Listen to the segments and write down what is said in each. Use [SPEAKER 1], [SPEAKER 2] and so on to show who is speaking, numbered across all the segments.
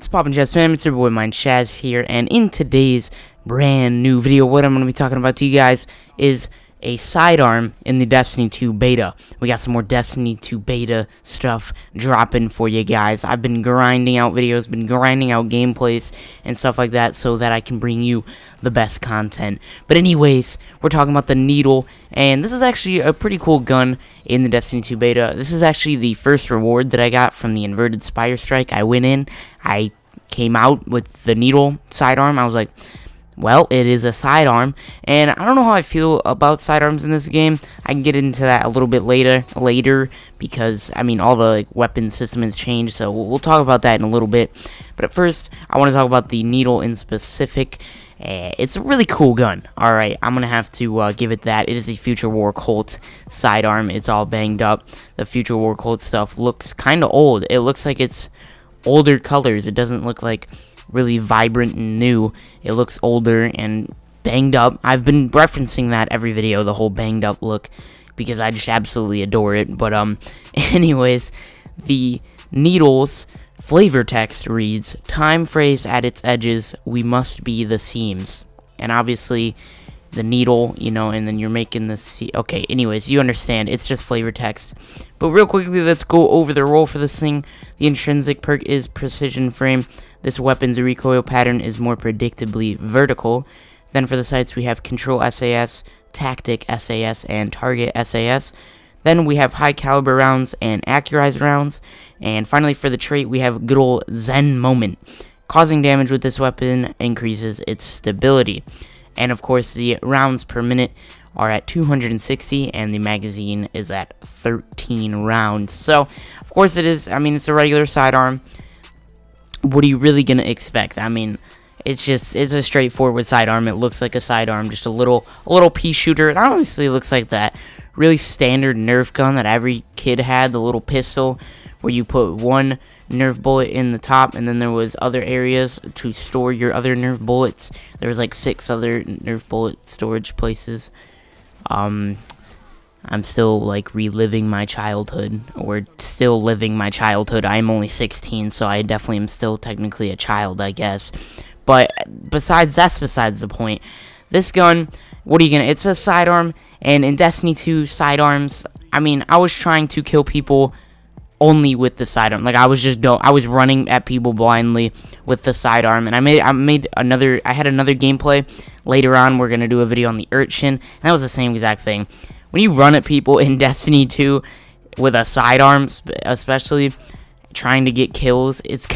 [SPEAKER 1] What's poppin', Jazz fam? It's your boy MindShaz here, and in today's brand new video, what I'm going to be talking about to you guys is a sidearm in the Destiny 2 beta. We got some more Destiny 2 beta stuff dropping for you guys. I've been grinding out videos, been grinding out gameplays and stuff like that so that I can bring you the best content. But anyways, we're talking about the needle, and this is actually a pretty cool gun in the Destiny 2 beta. This is actually the first reward that I got from the inverted spire strike. I went in, I came out with the needle sidearm. I was like, well, it is a sidearm, and I don't know how I feel about sidearms in this game. I can get into that a little bit later because, I mean, all the weapon system has changed, so we'll talk about that in a little bit. But at first, I want to talk about the needle in specific. It's a really cool gun. Alright, I'm going to have to give it that. It is a Future War Colt sidearm. It's all banged up. The Future War Colt stuff looks kind of old. It looks like it's older colors. It doesn't look like really vibrant and new. It looks older and banged up. I've been referencing that every video, the whole banged up look, because I just absolutely adore it. But anyways, the needle's flavor text reads, "Time phrase at its edges, we must be the seams." And obviously the needle, you know, and then you're making the okay, anyways, you understand, it's just flavor text. But real quickly, let's go over the role for this thing. The intrinsic perk is precision frame. This weapon's recoil pattern is more predictably vertical. Then for the sights, we have control SAS, tactic SAS, and target SAS. Then we have high caliber rounds and accurized rounds. And finally, for the trait, we have good old Zen moment. Causing damage with this weapon increases its stability. And of course, the rounds per minute are at 260, and the magazine is at 13 rounds. So, of course it is, I mean, it's a regular sidearm. What are you really going to expect? I mean, it's a straightforward sidearm. It looks like a sidearm, just a little pea shooter. It honestly looks like that really standard Nerf gun that every kid had, the little pistol where you put one Nerf bullet in the top, and then there was other areas to store your other Nerf bullets. There was like 6 other Nerf bullet storage places. I'm still like reliving my childhood, or still living my childhood. I'm only 16, so I definitely am still technically a child, I guess. But that's besides the point. This gun, what are you gonna? It's a sidearm, and in Destiny 2 sidearms, I mean, I was trying to kill people only with the sidearm. Like, I was running at people blindly with the sidearm, and I had another gameplay later on. We're gonna do a video on the Urchin, and that was the same exact thing. When you run at people in Destiny 2 with a sidearm, especially trying to get kills, it's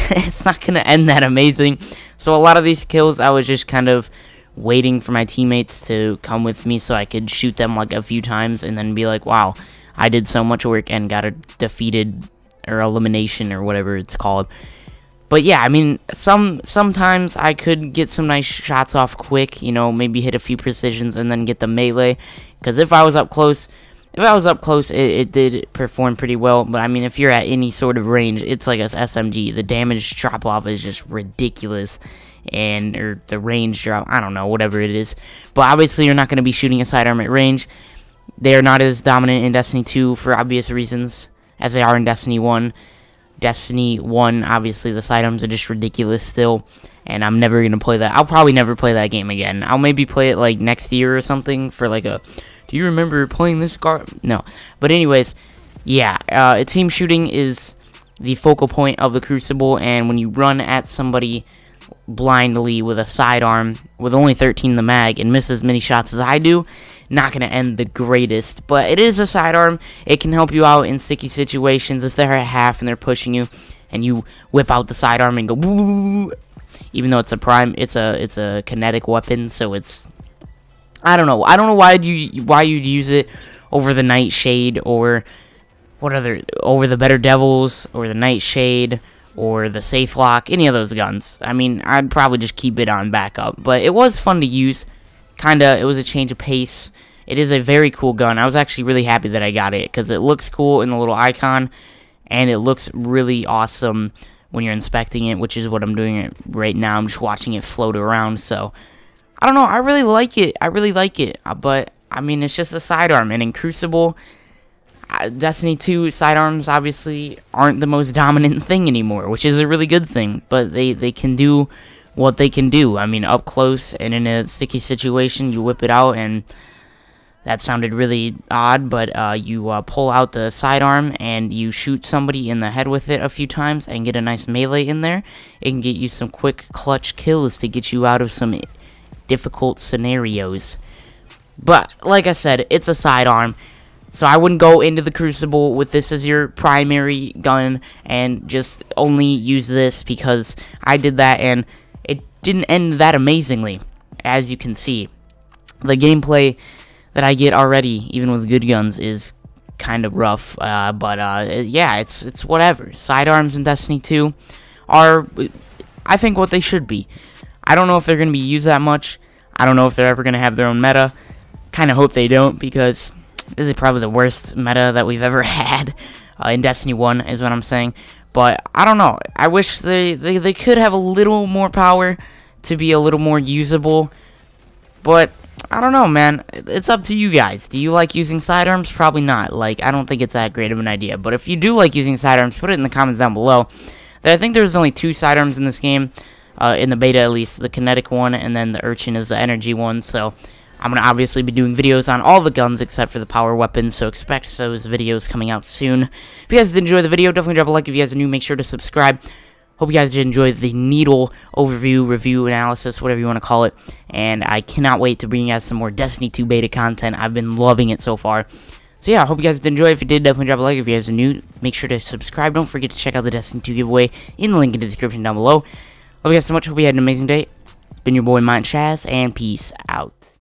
[SPEAKER 1] not gonna end that amazing. So a lot of these kills, I was just kind of waiting for my teammates to come with me so I could shoot them like a few times and then be like, wow, I did so much work and got a defeated or elimination or whatever it's called. But yeah, I mean, sometimes I could get some nice shots off quick, you know, maybe hit a few precisions and then get the melee. Because if I was up close, it did perform pretty well. But I mean, if you're at any sort of range, it's like a SMG. The damage drop off is just ridiculous, or the range drop, I don't know, whatever it is. But obviously, you're not going to be shooting a sidearm at range. They are not as dominant in Destiny 2 for obvious reasons as they are in Destiny 1. Destiny 1, obviously, the sidearms are just ridiculous still, and I'm never going to play that. I'll probably never play that game again. I'll maybe play it, like, next year or something for, like, do you remember playing this card? No. But anyways, yeah, team shooting is the focal point of the Crucible, and when you run at somebody blindly with a sidearm with only 13 in the mag and miss as many shots as I do, not going to end the greatest. But it is a sidearm. It can help you out in sticky situations if they're at half and they're pushing you, and you whip out the sidearm and go woo. Even though it's a kinetic weapon, so it's, I don't know why you'd use it over the Nightshade, or over the Better Devils, or the Nightshade, or the Safe Lock, any of those guns. I mean, I'd probably just keep it on backup. But it was fun to use. It was a change of pace. It is a very cool gun. I was actually really happy that I got it, because it looks cool in the little icon, and it looks really awesome when you're inspecting it, which is what I'm doing right now. I'm just watching it float around, so I don't know, I really like it. But I mean, it's just a sidearm, and in Crucible, Destiny 2 sidearms obviously aren't the most dominant thing anymore, which is a really good thing, but they can do what they can do. I mean, up close and in a sticky situation, you whip it out, and that sounded really odd, but you pull out the sidearm and you shoot somebody in the head with it a few times and get a nice melee in there. It can get you some quick clutch kills to get you out of some difficult scenarios. But like I said, it's a sidearm, so I wouldn't go into the Crucible with this as your primary gun and just only use this, because I did that and it didn't end that amazingly. As you can see, the gameplay that I get already, even with good guns, is kind of rough. Yeah, it's whatever. Sidearms in Destiny 2 are, I think, what they should be. I don't know if they're going to be used that much. I don't know if they're ever going to have their own meta. Kind of hope they don't, because this is probably the worst meta that we've ever had in Destiny 1, is what I'm saying. But I don't know. I wish they could have a little more power to be a little more usable. But I don't know, man. It's up to you guys. Do you like using sidearms? Probably not. Like, I don't think it's that great of an idea. But if you do like using sidearms, put it in the comments down below. I think there's only 2 sidearms in this game, in the beta at least. The kinetic one, and then the urchin is the energy one. So I'm going to obviously be doing videos on all the guns except for the power weapons, so expect those videos coming out soon. If you guys did enjoy the video, definitely drop a like. If you guys are new, make sure to subscribe. Hope you guys did enjoy the needle overview, review, analysis, whatever you want to call it. And I cannot wait to bring you guys some more Destiny 2 beta content. I've been loving it so far. So yeah, I hope you guys did enjoy. If you did, definitely drop a like. If you guys are new, make sure to subscribe. Don't forget to check out the Destiny 2 giveaway in the link in the description down below. Love you guys so much. Hope you had an amazing day. It's been your boy MindShaz, and peace out.